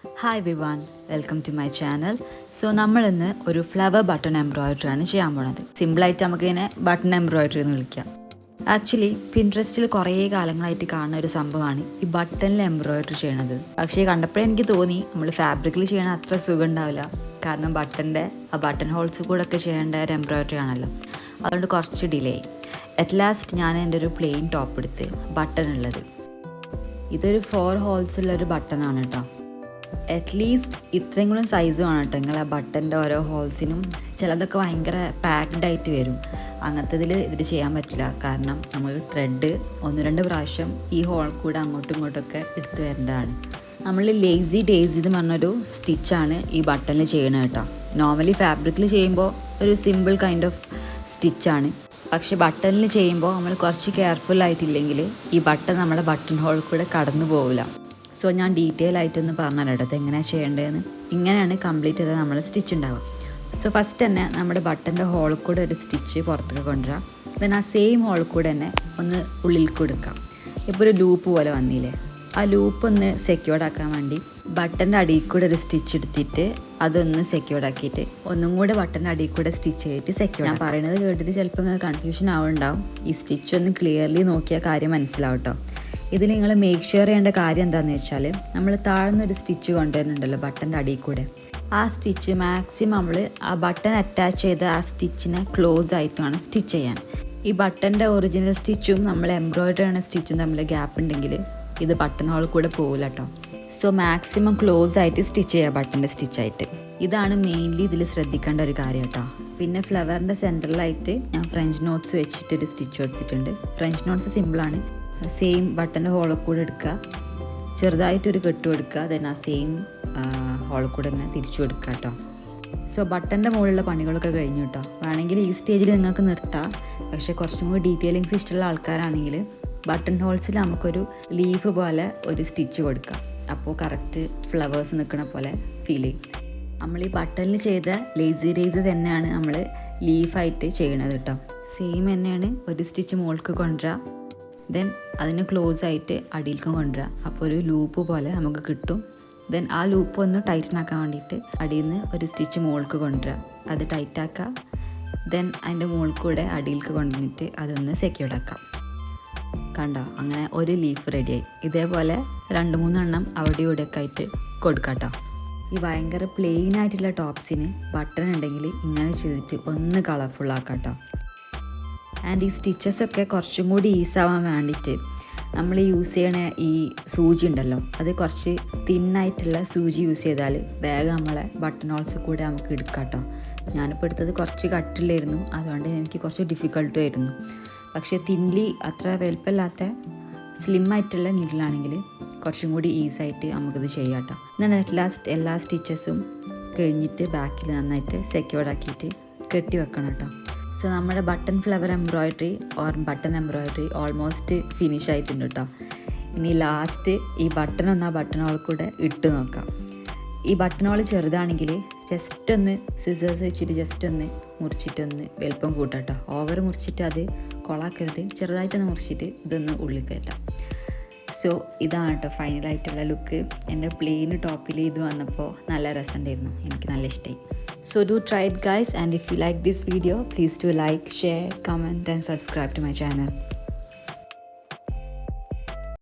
Hi everyone, welcome to my channel. So നമ്മളിന്ന് ഒരു flower button embroidery ആണ് ചെയ്യാൻ പോണത്. സിമ്പിളായിട്ട് നമുക്കിതിനെ ബട്ടൺ എംബ്രോയിഡറി എന്ന് വിളിക്കാം. ആക്ച്വലി പിൻട്രസ്റ്റിൽ കുറേ കാലങ്ങളായിട്ട് കാണുന്ന ഒരു സംഭവമാണ് ഈ ബട്ടണിൽ എംബ്രോയിഡറി ചെയ്യണത്. പക്ഷേ കണ്ടപ്പോഴേ എനിക്ക് തോന്നി നമ്മൾ ഫാബ്രിക്കിൽ ചെയ്യണ അത്ര സുഖം ഉണ്ടാവില്ല. കാരണം ആ ബട്ടൺ ഹോൾസ് കൂടെ ഒക്കെ ചെയ്യേണ്ട ഒരു എംബ്രോയിഡറി ആണല്ലോ. അതുകൊണ്ട് കുറച്ച് ഡിലേ ആയി. അറ്റ് ലാസ്റ്റ് ഞാൻ എൻ്റെ ഒരു പ്ലെയിൻ ടോപ്പ് എടുത്ത് ബട്ടൺ ഉള്ളത്. ഇതൊരു 4 ഹോൾസ് ഉള്ളൊരു ബട്ടണാണ് കേട്ടോ. അറ്റ്ലീസ്റ്റ് ഇത്രയും കൂടെ സൈസ് വേണം കേട്ടോ. നിങ്ങൾ ആ ബട്ടൻ്റെ ഓരോ ഹോൾസിനും ചിലതൊക്കെ ഭയങ്കര പാക്ഡ് ആയിട്ട് വരും. അങ്ങനത്തതിൽ ഇത് ചെയ്യാൻ പറ്റില്ല. കാരണം നമ്മൾ ത്രെഡ് 1-2 പ്രാവശ്യം ഈ ഹോൾ കൂടെ അങ്ങോട്ടും ഇങ്ങോട്ടൊക്കെ എടുത്ത് വരേണ്ടതാണ്. നമ്മൾ ലേസി ഡേയ്സ് എന്ന് പറഞ്ഞൊരു സ്റ്റിച്ചാണ് ഈ ബട്ടണിൽ ചെയ്യണത് കേട്ടോ. നോർമലി ഫാബ്രിക്കിൽ ചെയ്യുമ്പോൾ ഒരു സിമ്പിൾ കൈൻഡ് ഓഫ് സ്റ്റിച്ചാണ്. പക്ഷെ ബട്ടണിൽ ചെയ്യുമ്പോൾ നമ്മൾ കുറച്ച് കെയർഫുൾ ആയിട്ടില്ലെങ്കിൽ ഈ ബട്ടൺ നമ്മുടെ ബട്ടൺ ഹോൾ കൂടെ കടന്നു പോവില്ല. സോ ഞാൻ ഡീറ്റെയിൽ ആയിട്ടൊന്ന് പറഞ്ഞുതരാം കേട്ടോ എങ്ങനെയാണ് ചെയ്യേണ്ടതെന്ന്. ഇങ്ങനെയാണ് കംപ്ലീറ്റ് ചെയ്താൽ നമ്മൾ സ്റ്റിച്ച് ഉണ്ടാവുക. സോ ഫസ്റ്റ് തന്നെ നമ്മുടെ ബട്ടൻ്റെ ഹോളിൽ കൂടെ ഒരു സ്റ്റിച്ച് പുറത്തേക്ക് കൊണ്ടുവരാം. ദെൻ ആ സെയിം ഹോളിൽ കൂടെ തന്നെ ഒന്ന് ഉള്ളിൽ കൊടുക്കാം. ഇപ്പോൾ ഒരു ലൂപ്പ് പോലെ വന്നില്ലേ, ആ ലൂപ്പ് ഒന്ന് സെക്യൂർഡ് ആക്കാൻ വേണ്ടി ബട്ടൻ്റെ അടിയിൽ കൂടെ ഒരു സ്റ്റിച്ച് എടുത്തിട്ട് അതൊന്ന് സെക്യൂർഡ് ആക്കിയിട്ട് ഒന്നും കൂടെ ബട്ടൻ്റെ അടിയിൽ കൂടെ സ്റ്റിച്ച് ചെയ്തിട്ട് സെക്യൂർഡ്. ഞാൻ പറയുന്നത് കേട്ടിട്ട് ചിലപ്പോൾ നിങ്ങൾക്ക് കൺഫ്യൂഷൻ ആവുന്നുണ്ടാവും. ഈ സ്റ്റിച്ച് ഒന്ന് ക്ലിയർലി നോക്കിയാൽ കാര്യം മനസ്സിലാവും കേട്ടോ. ഇതിൽ നിങ്ങൾ മേക്ക് ഷുവർ ചെയ്യേണ്ട കാര്യം എന്താണെന്ന് വെച്ചാൽ, നമ്മൾ താഴ്ന്നൊരു സ്റ്റിച്ച് കൊണ്ടുവരുന്നുണ്ടല്ലോ ബട്ടൻ്റെ അടിയിൽ കൂടെ, ആ സ്റ്റിച്ച് മാക്സിമം നമ്മൾ ആ ബട്ടൺ അറ്റാച്ച് ചെയ്ത് ആ സ്റ്റിച്ചിനെ ക്ലോസ് ആയിട്ട് വേണം സ്റ്റിച്ച് ചെയ്യാൻ. ഈ ബട്ടൻ്റെ ഒറിജിനൽ സ്റ്റിച്ചും നമ്മൾ എംബ്രോയിഡറി ചെയ്യുന്ന സ്റ്റിച്ചും തമ്മിൽ ഗ്യാപ്പ് ഉണ്ടെങ്കിൽ ഇത് ബട്ടൺ ഹോൾ കൂടെ പോകില്ല കേട്ടോ. സോ മാക്സിമം ക്ലോസ് ആയിട്ട് സ്റ്റിച്ച് ചെയ്യുക ബട്ടൻ്റെ സ്റ്റിച്ചായിട്ട്. ഇതാണ് മെയിൻലി ഇതിൽ ശ്രദ്ധിക്കേണ്ട ഒരു കാര്യം കേട്ടോ. പിന്നെ ഫ്ലവറിൻ്റെ സെൻറ്ററിലായിട്ട് ഞാൻ ഫ്രഞ്ച് നോട്ട്സ് വെച്ചിട്ടൊരു സ്റ്റിച്ച് കൊടുത്തിട്ടുണ്ട്. ഫ്രഞ്ച് നോട്ട്സ് സിമ്പിളാണ്. സെയിം ബട്ടൻ്റെ ഹോളിൽ കൂടെ എടുക്കുക, ചെറുതായിട്ടൊരു കെട്ട് കൊടുക്കുക, ദെൻ ആ സെയിം ഹോളിൽ കൂടെ തന്നെ തിരിച്ചു കൊടുക്കുക കേട്ടോ. സോ ബട്ടൻ്റെ മുകളിലുള്ള പണികളൊക്കെ കഴിഞ്ഞു കേട്ടോ. വേണമെങ്കിൽ ഈ സ്റ്റേജിൽ നിങ്ങൾക്ക് നിർത്താം. പക്ഷേ കുറച്ചും കൂടി ഡീറ്റെയിലിങ്സ് ഇഷ്ടമുള്ള ആൾക്കാരാണെങ്കിൽ ബട്ടൺ ഹോൾസിൽ നമുക്കൊരു ലീഫ് പോലെ ഒരു സ്റ്റിച്ച് കൊടുക്കാം. അപ്പോൾ കറക്റ്റ് ഫ്ലവേഴ്സ് നിൽക്കുന്ന പോലെ ഫീൽ ചെയ്യും. നമ്മൾ ഈ ബട്ടണിൽ ചെയ്ത ലേസി ഡേയ്സ് തന്നെയാണ് നമ്മൾ ലീഫായിട്ട് ചെയ്യണത് കേട്ടോ. സെയിം തന്നെയാണ്. ഒരു സ്റ്റിച്ച് മുകൾക്ക് കൊണ്ടുവരിക, ദെൻ അതിന് ക്ലോസ് ആയിട്ട് അടിയിലേക്കും കൊണ്ടുവരിക. അപ്പോൾ ഒരു ലൂപ്പ് പോലെ നമുക്ക് കിട്ടും. ദെൻ ആ ലൂപ്പ് ഒന്ന് ടൈറ്റൻ ആക്കാൻ വേണ്ടിയിട്ട് അടിയിൽ നിന്ന് ഒരു സ്റ്റിച്ച് മുകൾക്ക് കൊണ്ടുവരിക, അത് ടൈറ്റാക്കുക. ദെൻ അതിൻ്റെ മുകളിൽ കൂടെ അടിയിലേക്ക് കൊണ്ടുവന്നിട്ട് അതൊന്ന് സെക്യൂർഡ് ആക്കാം. കണ്ടോ, അങ്ങനെ ഒരു ലീഫ് റെഡിയായി. ഇതേപോലെ 2-3 എണ്ണം അവിടെ ഇവിടെയൊക്കെ ആയിട്ട് കൊടുക്കാം കേട്ടോ. ഈ ഭയങ്കര പ്ലെയിൻ ആയിട്ടുള്ള ടോപ്സിന് ബട്ടൺ ഉണ്ടെങ്കിൽ ഇങ്ങനെ ചെയ്തിട്ട് ഒന്ന് കളർഫുള്ളാക്കാം കേട്ടോ. ആൻഡ് ഈ സ്റ്റിച്ചസൊക്കെ കുറച്ചും കൂടി ഈസാവാൻ വേണ്ടിയിട്ട് നമ്മൾ യൂസ് ചെയ്യണ ഈ സൂചി ഉണ്ടല്ലോ, അത് കുറച്ച് തിന്നായിട്ടുള്ള സൂചി യൂസ് ചെയ്താൽ വേഗം നമ്മളെ ബട്ടൺ ഹോൾസ് കൂടെ നമുക്ക് എടുക്കാം കേട്ടോ. ഞാനിപ്പോൾ എടുത്തത് കുറച്ച് കട്ടിലായിരുന്നു, അതുകൊണ്ട് എനിക്ക് കുറച്ച് ഡിഫിക്കൽട്ടും ആയിരുന്നു. പക്ഷേ തിൻലി അത്ര വലുപ്പമില്ലാത്ത സ്ലിം ആയിട്ടുള്ള നീഡിലാണെങ്കിൽ കുറച്ചും കൂടി ഈസായിട്ട് നമുക്കിത് ചെയ്യാം കേട്ടോ. എന്നാൽ അറ്റ് ലാസ്റ്റ് എല്ലാ സ്റ്റിച്ചസും കഴിഞ്ഞിട്ട് ബാക്കിൽ നന്നായിട്ട് സെക്യൂർഡ് ആക്കിയിട്ട് കെട്ടി വെക്കണം കേട്ടോ. സോ നമ്മുടെ button flower embroidery or button embroidery almost finish ആയിട്ടുണ്ട് കേട്ടോ. ഇനി ലാസ്റ്റ് ഈ ബട്ടൺ ഒന്ന് ആ ബട്ടൺ ഹോൾ കൂടെ ഇട്ട് നോക്കാം. ഈ ബട്ടൺ ഹോൾ ചെറുതാണെങ്കിൽ ജസ്റ്റ് ഒന്ന് സിസേഴ്സ് വെച്ചിട്ട് ജസ്റ്റ് ഒന്ന് മുറിച്ചിട്ടൊന്ന് വലുപ്പം കൂട്ടാം കേട്ടോ. ഓവർ മുറിച്ചിട്ട് അത് കൊളാക്കരുത്, ചെറുതായിട്ടൊന്ന് മുറിച്ചിട്ട് ഇതൊന്ന് ഉള്ളിൽ കയറ്റാം. സോ ഇതാണ് കേട്ടോ ഫൈനലായിട്ടുള്ള ലുക്ക്. എൻ്റെ പ്ലെയിൻ ടോപ്പിൽ ഇത് വന്നപ്പോൾ നല്ല രസമുണ്ടായിരുന്നു, എനിക്ക് നല്ല ഇഷ്ടമായി. So do try it guys, and if you like this video, please do like, share, comment and subscribe to my channel.